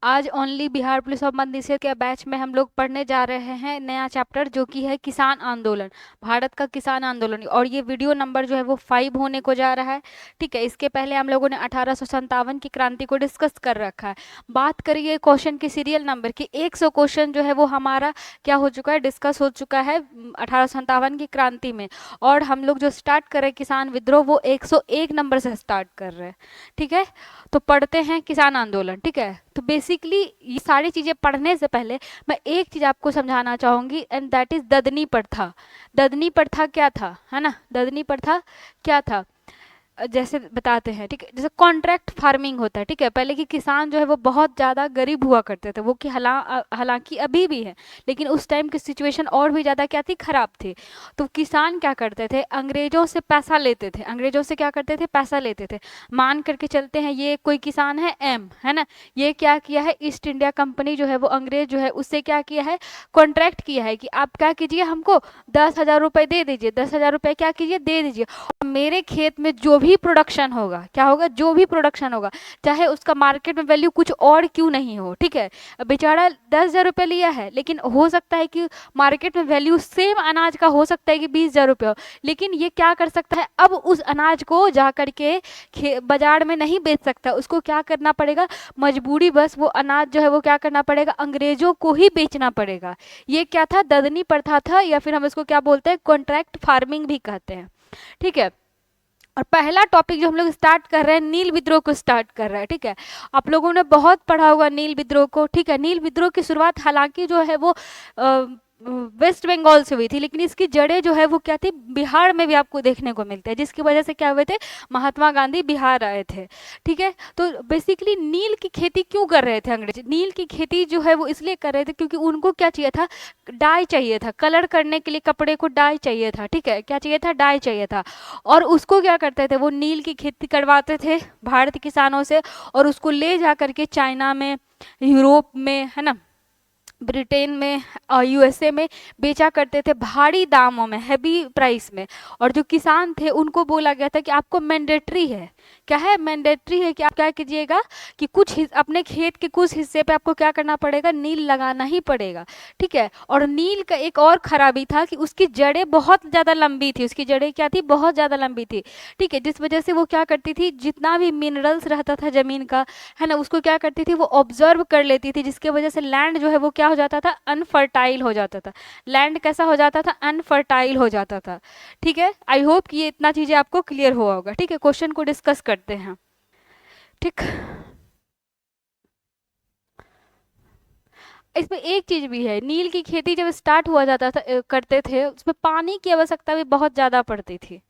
आज only Bihar police of Madras के batch में हम लोग पढ़ने जा रहे हैं नया चैप्टर जो कि है किसान आंदोलन, भारत का किसान आंदोलन। और ये वीडियो नंबर जो है वो 5 होने को जा रहा है। ठीक है, इसके पहले हम लोगों ने 1857 की क्रांति को डिस्कस कर रखा है। बात करिए क्वेश्चन की सीरियल नंबर की, 100 क्वेश्चन जो है वो हमारा क्या हो चुका है, डिस्कस हो चुका है 1857 की क्रांति में। और हम लोग जो स्टार्ट कर रहे हैं किसान विद्रोह वो 101 नंबर से स्टार्ट कर रहे हैं। ठीक है, तो पढ़ते हैं किसान आंदोलन। ठीक है, तो बेसिकली ये सारी चीज़ें पढ़ने से पहले मैं एक चीज़ आपको समझाना चाहूँगी, एंड दैट इज़ ददनी प्रथा। ददनी प्रथा क्या था, है ना, ददनी प्रथा क्या था, जैसे बताते हैं। ठीक है, जैसे कॉन्ट्रैक्ट फार्मिंग होता है। ठीक है, पहले के किसान जो है वो बहुत ज़्यादा गरीब हुआ करते थे, वो कि हालांकि अभी भी है, लेकिन उस टाइम की सिचुएशन और भी ज़्यादा क्या थी, खराब थी। तो किसान क्या करते थे, अंग्रेज़ों से पैसा लेते थे। अंग्रेज़ों से क्या करते थे, पैसा लेते थे। मान करके चलते हैं ये कोई किसान है एम, है ना, ये क्या किया है, ईस्ट इंडिया कंपनी जो है वो अंग्रेज जो है उससे क्या किया है, कॉन्ट्रैक्ट किया है कि आप क्या कीजिए, हमको 10,000 रुपये दे दीजिए, 10,000 रुपये क्या कीजिए, दे दीजिए। मेरे खेत में जो भी प्रोडक्शन होगा, क्या होगा, जो भी प्रोडक्शन होगा, चाहे उसका मार्केट में वैल्यू कुछ और क्यों नहीं हो। ठीक है, बेचारा 10,000 रुपये लिया है, लेकिन हो सकता है कि मार्केट में वैल्यू सेम अनाज का हो सकता है कि 20,000 रुपये हो, लेकिन ये क्या कर सकता है, अब उस अनाज को जा करके बाजार में नहीं बेच सकता, उसको क्या करना पड़ेगा, मजबूरी बस वो अनाज जो है वो क्या करना पड़ेगा, अंग्रेजों को ही बेचना पड़ेगा। ये क्या था, ददनी प्रथा था, या फिर हम इसको क्या बोलते हैं, कॉन्ट्रैक्ट फार्मिंग भी कहते हैं। ठीक है, और पहला टॉपिक जो हम लोग स्टार्ट कर रहे हैं, नील विद्रोह को स्टार्ट कर रहे हैं। ठीक है, आप लोगों ने बहुत पढ़ा होगा नील विद्रोह को। ठीक है, नील विद्रोह की शुरुआत हालांकि जो है वो वेस्ट बंगाल से हुई थी, लेकिन इसकी जड़ें जो है वो क्या थी, बिहार में भी आपको देखने को मिलते हैं, जिसकी वजह से क्या हुए थे, महात्मा गांधी बिहार आए थे। ठीक है, तो बेसिकली नील की खेती क्यों कर रहे थे अंग्रेज, नील की खेती जो है वो इसलिए कर रहे थे क्योंकि उनको क्या चाहिए था, डाई चाहिए था, कलर करने के लिए कपड़े को डाई चाहिए था। ठीक है, क्या चाहिए था, डाई चाहिए था। और उसको क्या करते थे, वो नील की खेती करवाते थे भारत किसानों से, और उसको ले जा करके चाइना में, यूरोप में, है ना, ब्रिटेन में, यूएसए में बेचा करते थे भारी दामों में, हैवी प्राइस में। और जो किसान थे उनको बोला गया था कि आपको मैंडेटरी है, क्या है, मैंडेटरी है कि आप क्या कीजिएगा कि कुछ अपने खेत के कुछ हिस्से पे आपको क्या करना पड़ेगा, नील लगाना ही पड़ेगा। ठीक है, और नील का एक और खराबी था कि उसकी जड़ें बहुत ज़्यादा लंबी थी, उसकी जड़ें क्या थी, बहुत ज़्यादा लंबी थी। ठीक है, जिस वजह से वो क्या करती थी, जितना भी मिनरल्स रहता था ज़मीन का, है ना, उसको क्या करती थी, वो ऑब्जर्व कर लेती थी, जिसके वजह से लैंड जो है वो क्या हो जाता था, अनफर्टाइल हो जाता था। लैंड कैसा हो जाता था, अनफर्टाइल हो जाता था। ठीक है, आई होप कि ये इतना चीज़ें आपको क्लियर हुआ होगा। ठीक है, क्वेश्चन को डिस्कस करते हैं। ठीक, इसमें एक चीज भी है, नील की खेती जब स्टार्ट हुआ जाता था, करते थे, उसमें पानी की आवश्यकता भी बहुत ज़्यादा पड़ती थी।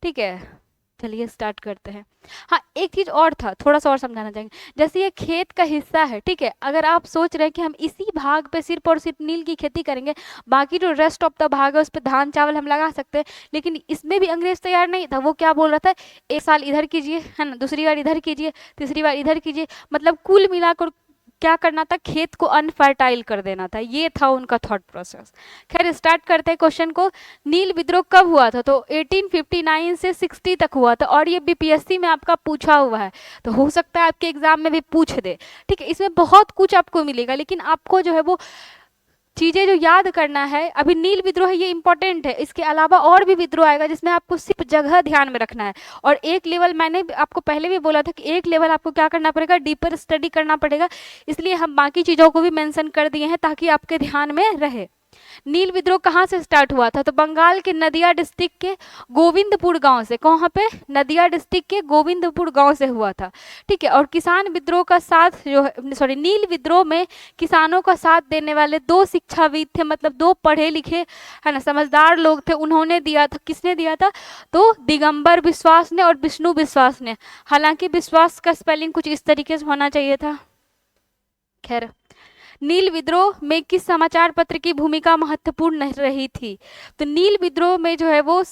ठीक है, चलिए स्टार्ट करते हैं। हाँ, एक चीज़ और था, थोड़ा सा और समझाना चाहेंगे। जैसे ये खेत का हिस्सा है, ठीक है, अगर आप सोच रहे हैं कि हम इसी भाग पे सिर्फ और सिर्फ नील की खेती करेंगे, बाकी जो रेस्ट ऑफ द भाग है उस पर धान चावल हम लगा सकते हैं, लेकिन इसमें भी अंग्रेज तैयार नहीं था। वो क्या बोल रहा था, एक साल इधर कीजिए, है ना, दूसरी बार इधर कीजिए, तीसरी बार इधर कीजिए, मतलब कुल मिलाकर क्या करना था, खेत को अनफर्टाइल कर देना था। ये था उनका थॉट प्रोसेस। खैर, स्टार्ट करते हैं क्वेश्चन को। नील विद्रोह कब हुआ था, तो 1859 से 60 तक हुआ था, और ये बीपीएससी में आपका पूछा हुआ है, तो हो सकता है आपके एग्जाम में भी पूछ दे। ठीक है, इसमें बहुत कुछ आपको मिलेगा, लेकिन आपको जो है वो चीज़ें जो याद करना है, अभी नील विद्रोह ये इंपॉर्टेंट है, इसके अलावा और भी विद्रोह आएगा जिसमें आपको सिर्फ जगह ध्यान में रखना है। और एक लेवल, मैंने आपको पहले भी बोला था कि एक लेवल आपको क्या करना पड़ेगा, डीपर स्टडी करना पड़ेगा, इसलिए हम बाकी चीज़ों को भी मेंशन कर दिए हैं ताकि आपके ध्यान में रहे। नील विद्रोह कहाँ से स्टार्ट हुआ था, तो बंगाल के नदिया डिस्ट्रिक्ट के गोविंदपुर गांव से। कहाँ पे, नदिया डिस्ट्रिक्ट के गोविंदपुर गांव से हुआ था। ठीक है, और किसान विद्रोह का साथ जो है, सॉरी, नील विद्रोह में किसानों का साथ देने वाले दो शिक्षाविद थे, मतलब दो पढ़े लिखे, है ना, समझदार लोग थे, उन्होंने दिया था। किसने दिया था, तो दिगंबर विश्वास ने और विष्णु विश्वास ने। हालांकि विश्वास का स्पेलिंग कुछ इस तरीके से होना चाहिए था, खैर। नील विद्रोह में किस समाचार पत्र की भूमिका महत्वपूर्ण रही थी? तो नील विद्रोह में जो है वो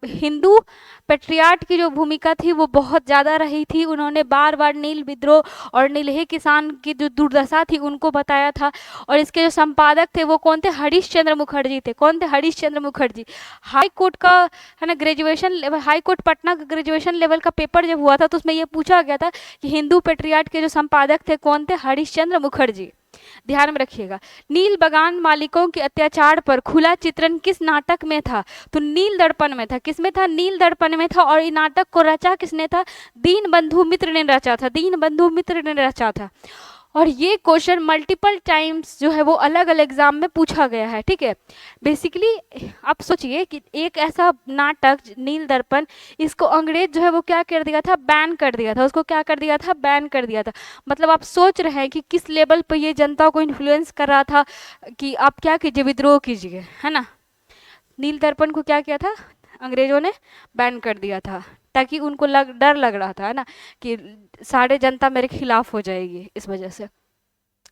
हिंदू पेट्रियार्ट की जो भूमिका थी वो बहुत ज़्यादा रही थी। उन्होंने बार बार नील विद्रोह और नीलहे किसान की जो दुर्दशा थी उनको बताया था। और इसके जो संपादक थे वो कौन थे? हरीश चंद्र मुखर्जी थे। कौन थे? हरीश चंद्र मुखर्जी। हाई कोर्ट का है ना graduation level, high court Patna का ग्रेजुएशन लेवल का पेपर जब हुआ था तो उसमें ये पूछा गया था कि हिंदू पेट्रियार्ट के जो संपादक थे कौन थे? हरीश चंद्र मुखर्जी। ध्यान में रखिएगा। नील बगान मालिकों के अत्याचार पर खुला चित्रण किस नाटक में था? तो नील दर्पण में था। किसमें था? नील दर्पण में था। और ये नाटक को रचा किसने था? दीनबंधु मित्र ने रचा था। दीनबंधु मित्र ने रचा था। और ये क्वेश्चन मल्टीपल टाइम्स जो है वो अलग अलग एग्जाम में पूछा गया है। ठीक है, बेसिकली आप सोचिए कि एक ऐसा नाटक नील दर्पण, इसको अंग्रेज जो है वो क्या कर दिया था? बैन कर दिया था। उसको क्या कर दिया था? बैन कर दिया था। मतलब आप सोच रहे हैं कि किस लेवल पर ये जनता को इन्फ्लुएंस कर रहा था कि आप क्या कीजिए, विद्रोह कीजिए, है ना। नील दर्पण को क्या किया था? अंग्रेजों ने बैन कर दिया था, ताकि उनको डर लग रहा था, है ना, कि सारे जनता मेरे खिलाफ हो जाएगी इस वजह से।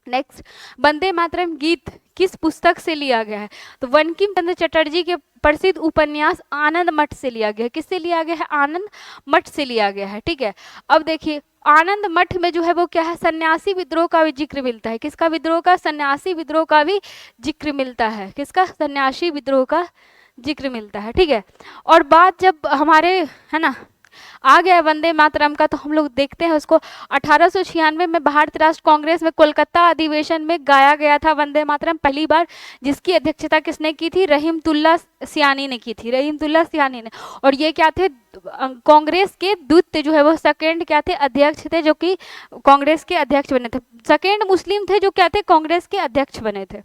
नेक्स्ट, वंदे मातरम गीत किस पुस्तक से लिया गया है? तो बंकिम चंद्र चटर्जी के प्रसिद्ध उपन्यास आनंद मठ से लिया गया है। किससे लिया गया है? आनंद मठ से लिया गया है। ठीक है, अब देखिए आनंद मठ में जो है वो क्या है? सन्यासी विद्रोह का भी जिक्र मिलता है। किसका विद्रोह का? सन्यासी विद्रोह का भी जिक्र मिलता है। किसका? सन्यासी विद्रोह का जिक्र मिलता है। ठीक है, और बात जब हमारे, है ना, आ गया वंदे मातरम का, तो हम लोग देखते हैं उसको 1896 में भारतीय राष्ट्र कांग्रेस में कोलकाता अधिवेशन में गाया गया था वंदे मातरम पहली बार, जिसकी अध्यक्षता किसने की थी? रहीमतुल्लाह सियानी ने की थी। रहीमतुल्लाह सियानी ने। और ये क्या थे? कांग्रेस के द्वितीय जो है वो सेकेंड क्या थे? अध्यक्ष थे, जो कि कांग्रेस के अध्यक्ष बने थे। सेकेंड मुस्लिम थे जो क्या थे? कांग्रेस के अध्यक्ष बने थे।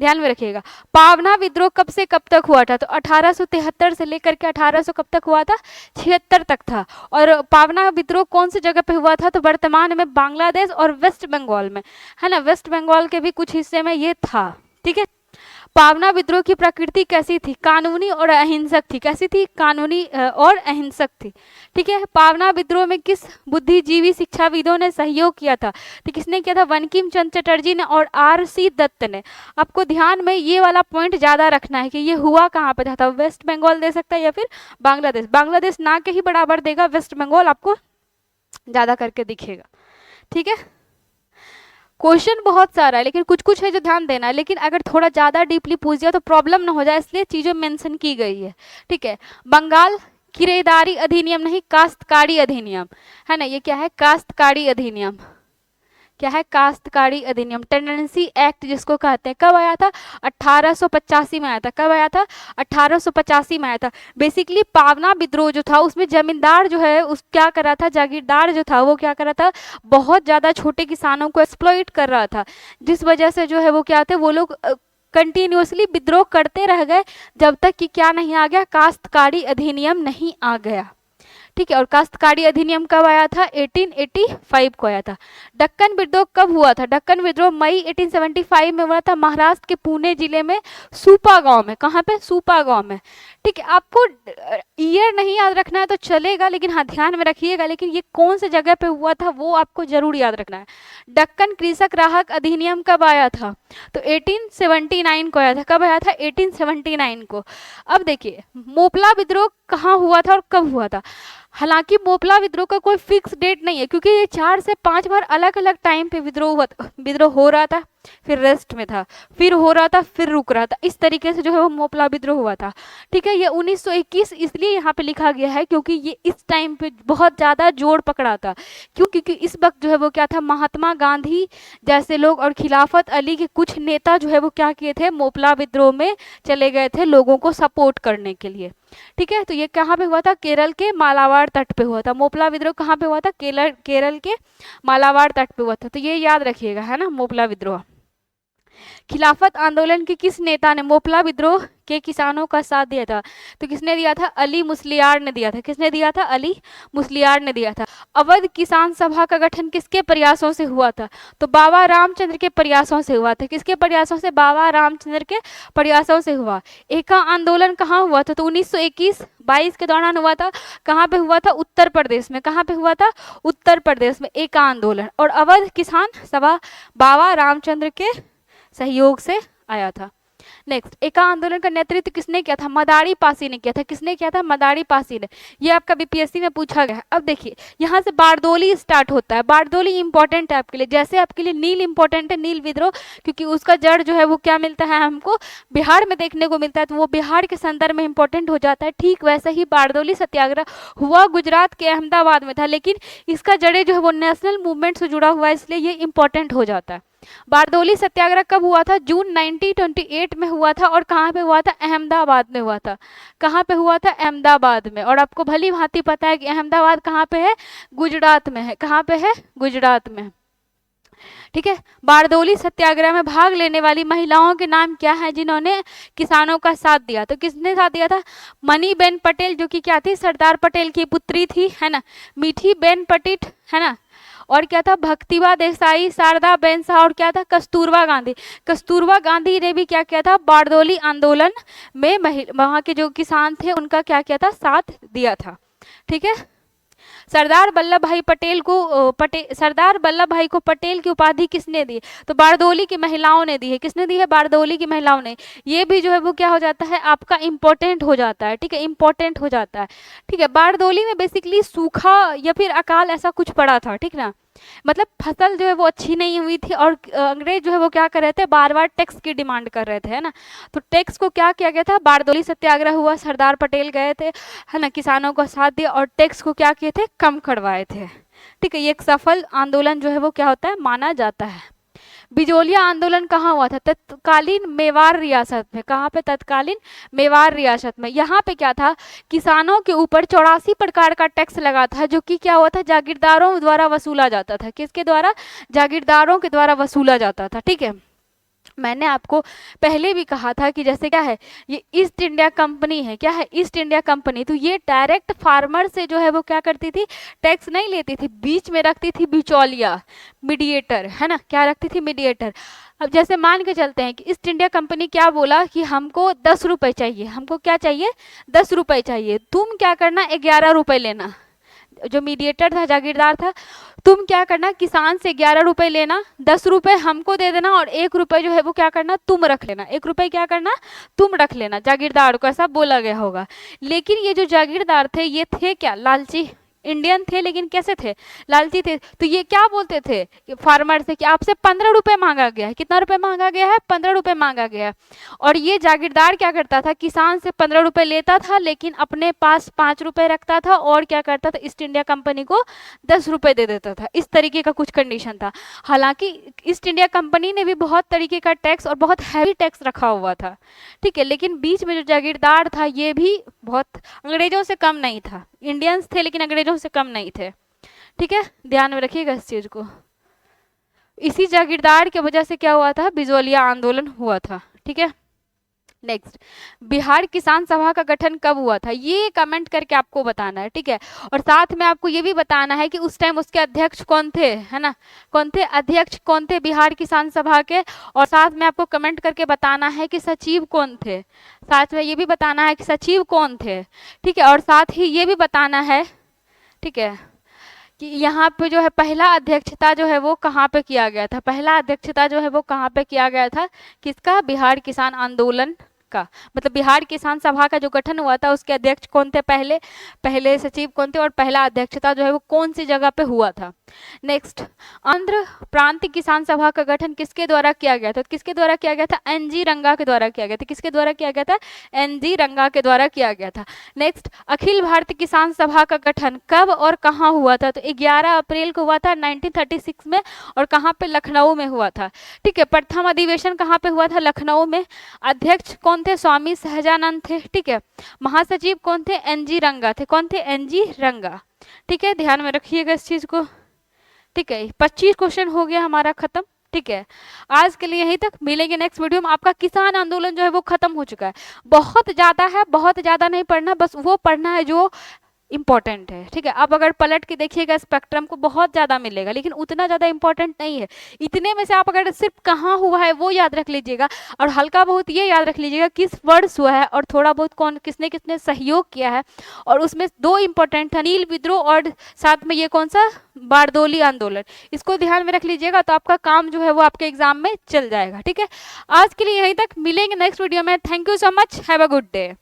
ध्यान में रखिएगा। पावना विद्रोह कब से कब तक हुआ था? तो 1873 से लेकर के 1800 कब तक हुआ था? 76 तक था। और पावना विद्रोह कौन सी जगह पे हुआ था? तो वर्तमान में बांग्लादेश और वेस्ट बंगाल में, है ना, वेस्ट बंगाल के भी कुछ हिस्से में ये था। ठीक है, पावना विद्रोह की प्रकृति कैसी थी? कानूनी और अहिंसक थी। कैसी थी? कानूनी और अहिंसक थी। ठीक है, पावना विद्रोह में किस बुद्धिजीवी शिक्षाविदों ने सहयोग किया था? तो किसने किया था? बंकिम चंद्र चटर्जी ने और आर.सी. दत्त ने। आपको ध्यान में ये वाला पॉइंट ज्यादा रखना है कि ये हुआ कहाँ पे था। वेस्ट बंगाल दे सकता है या फिर बांग्लादेश। बांग्लादेश ना के ही बराबर देगा, वेस्ट बंगाल आपको ज्यादा करके दिखेगा। ठीक है, क्वेश्चन बहुत सारा है लेकिन कुछ कुछ है जो ध्यान देना है, लेकिन अगर थोड़ा ज़्यादा डीपली पूछ दिया तो प्रॉब्लम ना हो जाए, इसलिए चीज़ें मेंशन की गई है। ठीक है, बंगाल किराएदारी अधिनियम नहीं, काश्तकारी अधिनियम, है ना। ये क्या है? काश्तकारी अधिनियम। क्या है? काश्तकारी अधिनियम, टेंडेंसी एक्ट जिसको कहते हैं। कब आया था? 1885 में आया था। कब आया था? 1885 में आया था। बेसिकली पावना विद्रोह जो था उसमें जमींदार जो है उस क्या कर रहा था? जागीरदार जो था वो क्या कर रहा था? बहुत ज़्यादा छोटे किसानों को एक्सप्लॉइट कर रहा था, जिस वजह से जो है वो क्या थे? वो लोग कंटिन्यूसली विद्रोह करते रह गए जब तक कि क्या नहीं आ गया? काश्तकारी अधिनियम नहीं आ गया। ठीक है, और काश्तकारी अधिनियम कब आया था? 1885 को आया था। दक्कन विद्रोह कब हुआ था? दक्कन विद्रोह मई 1875 में हुआ था, महाराष्ट्र के पुणे जिले में सूपा गांव में। कहाँ पे? सूपा गांव में। ठीक है, आपको ईयर नहीं याद रखना है तो चलेगा, लेकिन हाँ ध्यान में रखिएगा, लेकिन ये कौन से जगह पे हुआ था वो आपको जरूर याद रखना है। दक्कन कृषक राहत अधिनियम कब आया था? तो 1879 को आया था। कब आया था? 1879 को। अब देखिए मोपला विद्रोह कहाँ हुआ था और कब हुआ था? हालांकि मोपला विद्रोह का कोई फिक्स डेट नहीं है, क्योंकि ये 4 से 5 बार अलग अलग टाइम पे विद्रोह हो रहा था, फिर रेस्ट में था, फिर हो रहा था, फिर रुक रहा था। इस तरीके से जो है वो मोपला विद्रोह हुआ था। ठीक है, ये 1921 इसलिए यहाँ पे लिखा गया है क्योंकि ये इस टाइम पे बहुत ज़्यादा जोर पकड़ा था। क्यों? क्योंकि इस वक्त जो है वो क्या था? महात्मा गांधी जैसे लोग और खिलाफत अली के कुछ नेता जो है वो क्या किए थे? मोपला विद्रोह में चले गए थे लोगों को सपोर्ट करने के लिए। ठीक है, तो ये कहाँ पे हुआ था? केरल के मालाबार तट पे हुआ था। मोपला विद्रोह कहाँ पे हुआ था? केरल के मालाबार तट पे हुआ था। तो ये याद रखिएगा, है ना, मोपला विद्रोह। खिलाफत आंदोलन के किस नेता ने मोपला विद्रोह के किसानों का साथ दिया था? तो किसने दिया था? अली मुस्लियार ने दिया था। किसने दिया था? अली मुस्लियार ने दिया था। अवध किसान सभा का गठन किसके प्रयासों से हुआ था? तो बाबा रामचंद्र के प्रयासों से हुआ था। किसके प्रयासों से? बाबा रामचंद्र के प्रयासों से हुआ। एका आंदोलन कहाँ हुआ था? तो 1921-22 के दौरान हुआ था। कहाँ पे हुआ था? उत्तर प्रदेश में। कहाँ पे हुआ था? उत्तर प्रदेश में एका आंदोलन। और अवध किसान सभा बाबा रामचंद्र के सहयोग से आया था। नेक्स्ट, एका आंदोलन का नेतृत्व किसने किया था? मदारी पासी ने किया था। किसने किया था? मदारी पासी ने। ये आपका बीपीएससी में पूछा गया है। अब देखिए यहाँ से बारदोली स्टार्ट होता है। बारदोली इंपॉर्टेंट है आपके लिए, जैसे आपके लिए नील इंपॉर्टेंट है, नील विद्रोह, क्योंकि उसका जड़ जो है वो क्या मिलता है हमको? बिहार में देखने को मिलता है, तो वो बिहार के संदर्भ में इंपॉर्टेंट हो जाता है। ठीक वैसे ही बारदोली सत्याग्रह हुआ गुजरात के अहमदाबाद में था, लेकिन इसका जड़े जो है वो नेशनल मूवमेंट से जुड़ा हुआ है, इसलिए ये इंपॉर्टेंट हो जाता है। बारदोली सत्याग्रह कब हुआ था? जून 1928 में हुआ था। और कहाँ पे हुआ था? अहमदाबाद में हुआ था। कहाँ पे हुआ था? अहमदाबाद में। और आपको भली भांति पता है कि अहमदाबाद कहाँ पे है? गुजरात में है। कहाँ पे है? गुजरात में। ठीक है। बारदोली सत्याग्रह में भाग लेने वाली महिलाओं के नाम क्या है जिन्होंने किसानों का साथ दिया? तो किसने साथ दिया था? मणिबेन पटेल, जो कि क्या थी? सरदार पटेल की पुत्री थी, है ना। मीठी बेन पटिट, है ना। और क्या था? भक्तिबा देसाई, शारदा बेन शाह, और क्या था? कस्तूरबा गांधी। कस्तूरबा गांधी ने भी क्या किया था? बारदोली आंदोलन में वहां के जो किसान थे उनका क्या किया था? साथ दिया था। ठीक है। सरदार वल्लभ भाई पटेल को सरदार वल्लभ भाई को पटेल की उपाधि किसने दी? तो बारदोली की महिलाओं ने दी है। किसने दी है? बारदोली की महिलाओं ने। ये भी जो है वो क्या हो जाता है आपका? इंपॉर्टेंट हो जाता है। ठीक है, इंपॉर्टेंट हो जाता है। ठीक है। बारदोली में बेसिकली सूखा या फिर अकाल ऐसा कुछ पड़ा था, ठीक ना। मतलब फसल जो है वो अच्छी नहीं हुई थी, और अंग्रेज जो है वो क्या कर रहे थे? बार बार टैक्स की डिमांड कर रहे थे, है ना। तो टैक्स को क्या किया गया था? बारदोली सत्याग्रह हुआ, सरदार पटेल गए थे, है ना, किसानों को साथ दिया और टैक्स को क्या किए थे? कम करवाए थे। ठीक है, ये एक सफल आंदोलन जो है वो क्या होता है? माना जाता है। बिजोलिया आंदोलन कहाँ हुआ था? तत्कालीन मेवाड़ रियासत में। कहाँ पे? तत्कालीन मेवाड़ रियासत में। यहाँ पे क्या था? किसानों के ऊपर 84 प्रकार का टैक्स लगा था, जो कि क्या हुआ था? जागीरदारों द्वारा वसूला जाता था। किसके द्वारा? जागीरदारों के द्वारा वसूला जाता था। ठीक है। मैंने आपको पहले भी कहा था कि जैसे क्या है, ये ईस्ट इंडिया कंपनी है। क्या है? East India company. तो ये डायरेक्ट फार्मर से जो है वो क्या करती थी? टैक्स नहीं लेती थी, बीच में रखती थी बिचौलिया, मीडिएटर, है ना। क्या रखती थी? मीडिएटर। अब जैसे मान के चलते हैं कि ईस्ट इंडिया कंपनी क्या बोला कि हमको 10 रुपये चाहिए। हमको क्या चाहिए? 10 रुपये चाहिए। तुम क्या करना? 11 रुपये लेना। जो मीडिएटर था, जागीरदार था, तुम क्या करना? किसान से 11 रुपए लेना, 10 रुपए हमको दे देना, और 1 रुपए जो है वो क्या करना? तुम रख लेना। 1 रुपए क्या करना? तुम रख लेना। जागीरदार को ऐसा बोला गया होगा। लेकिन ये जो जागीरदार थे ये थे क्या? लालची। इंडियन थे लेकिन कैसे थे? लालची थे। तो ये क्या बोलते थे फार्मर से कि आपसे 15 रुपए मांगा गया है। कितना रुपए मांगा गया है? 15 रुपए मांगा गया है। और ये जागीरदार क्या करता था? किसान से 15 रुपए लेता था, लेकिन अपने पास 5 रुपए रखता था, और क्या करता था? ईस्ट इंडिया कंपनी को 10 रुपए दे देता था। इस तरीके का कुछ कंडीशन था। हालांकि ईस्ट इंडिया कंपनी ने भी बहुत तरीके का टैक्स और बहुत हैवी टैक्स रखा हुआ था। ठीक है। लेकिन बीच में जो जागीरदार था ये भी बहुत अंग्रेजों से कम नहीं था। इंडियंस थे लेकिन अंग्रेजों से कम नहीं थे। ठीक है, ध्यान में रखिएगा इस चीज को। इसी जागीरदार की वजह से क्या हुआ था? बिजोलिया आंदोलन हुआ था। ठीक है। नेक्स्ट, बिहार किसान सभा का गठन कब हुआ था? ये कमेंट करके आपको बताना है। ठीक है। और साथ में आपको ये भी बताना है कि उस टाइम उसके अध्यक्ष कौन थे, है ना। कौन थे? अध्यक्ष कौन थे बिहार किसान सभा के? और साथ में आपको कमेंट करके बताना है कि सचिव कौन थे। साथ में ये भी बताना है कि सचिव कौन थे। ठीक है। और साथ ही ये भी बताना है, ठीक है, कि यहाँ पे जो है पहला अध्यक्षता जो है वो कहाँ पे किया गया था? पहला अध्यक्षता जो है वो कहाँ पे किया गया था? किसका? बिहार किसान आंदोलन का। मतलब बिहार किसान सभा का जो गठन हुआ था उसके अध्यक्ष कौन थे? पहले सचिव कौन थे? और पहला अध्यक्षता जो है वो कौन सी जगह पे हुआ था? नेक्स्ट, आंध्र प्रांत किसान सभा का गठन किसके द्वारा किया गया था? किसके द्वारा किया गया था? एनजी रंगा के द्वारा किया गया था। किसके द्वारा किया गया था? एनजी रंगा के द्वारा किया गया था। नेक्स्ट, अखिल भारतीय किसान सभा का गठन कब और कहाँ हुआ था? तो 11 अप्रैल को हुआ था 1936 में। और कहाँ पे? लखनऊ में हुआ था। ठीक है। प्रथम अधिवेशन कहाँ पे हुआ था? लखनऊ में। अध्यक्ष कौन थे? स्वामी सहजानंद थे। ठीक है। महासचिव कौन थे? एनजी रंगा थे। कौन थे? एनजी रंगा। ठीक है, ध्यान में रखिएगा इस चीज को। ठीक है, 25 क्वेश्चन हो गया हमारा खत्म। ठीक है, आज के लिए यहीं तक। मिलेंगे नेक्स्ट वीडियो में। आपका किसान आंदोलन जो है वो खत्म हो चुका है। बहुत ज्यादा है, बहुत ज्यादा नहीं पढ़ना, बस वो पढ़ना है जो इंपॉर्टेंट है। ठीक है, अब अगर पलट के देखिएगा स्पेक्ट्रम को, बहुत ज़्यादा मिलेगा लेकिन उतना ज़्यादा इंपॉर्टेंट नहीं है। इतने में से आप अगर सिर्फ कहाँ हुआ है वो याद रख लीजिएगा, और हल्का बहुत ये याद रख लीजिएगा किस वर्ष हुआ है, और थोड़ा बहुत कौन किसने किसने सहयोग किया है। और उसमें दो इंपॉर्टेंट है, नील विद्रोह और साथ में ये कौन सा, बारदोली आंदोलन। इसको ध्यान में रख लीजिएगा तो आपका काम जो है वो आपके एग्जाम में चल जाएगा। ठीक है, आज के लिए यहीं तक, मिलेंगे नेक्स्ट वीडियो में। Thank you so much, have a good day.